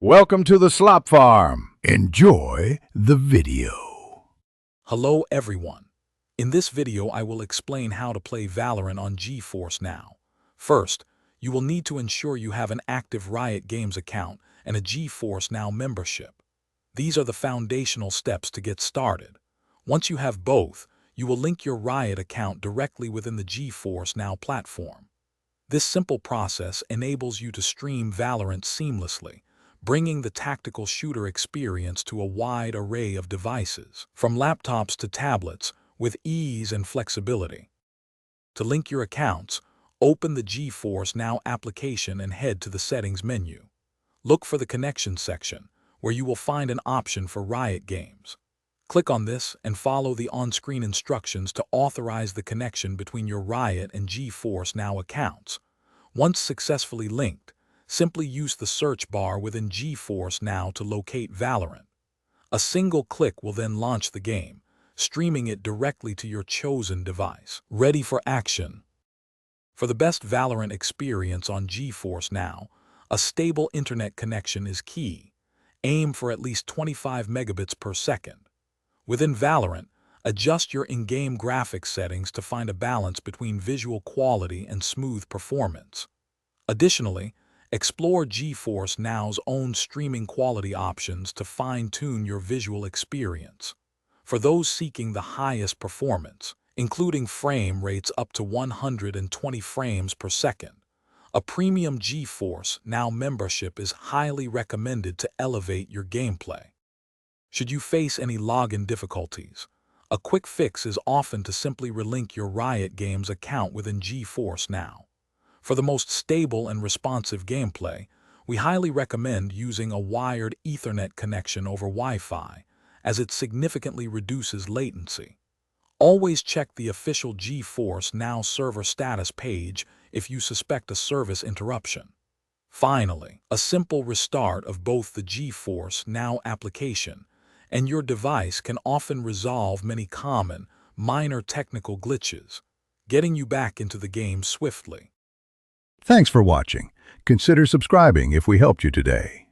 Welcome to the Slop Farm. Enjoy the video. Hello everyone. In this video I will explain how to play Valorant on GeForce Now. First, you will need to ensure you have an active Riot Games account and a GeForce Now membership. These are the foundational steps to get started. Once you have both, you will link your Riot account directly within the GeForce Now platform. This simple process enables you to stream Valorant seamlessly, bringing the tactical shooter experience to a wide array of devices, from laptops to tablets, with ease and flexibility. To link your accounts, open the GeForce Now application and head to the Settings menu. Look for the Connection section, where you will find an option for Riot Games. Click on this and follow the on-screen instructions to authorize the connection between your Riot and GeForce Now accounts. Once successfully linked, simply use the search bar within GeForce Now to locate Valorant. A single click will then launch the game, streaming it directly to your chosen device. Ready for action. For the best Valorant experience on GeForce Now, a stable internet connection is key. Aim for at least 25 megabits per second. Within Valorant, adjust your in-game graphics settings to find a balance between visual quality and smooth performance. Additionally, explore GeForce Now's own streaming quality options to fine-tune your visual experience. For those seeking the highest performance, including frame rates up to 120 frames per second, a premium GeForce Now membership is highly recommended to elevate your gameplay. Should you face any login difficulties, a quick fix is often to simply relink your Riot Games account within GeForce Now. For the most stable and responsive gameplay, we highly recommend using a wired Ethernet connection over Wi-Fi, as it significantly reduces latency. Always check the official GeForce Now server status page if you suspect a service interruption. Finally, a simple restart of both the GeForce Now application and your device can often resolve many common, minor technical glitches, getting you back into the game swiftly. Thanks for watching. Consider subscribing if we helped you today.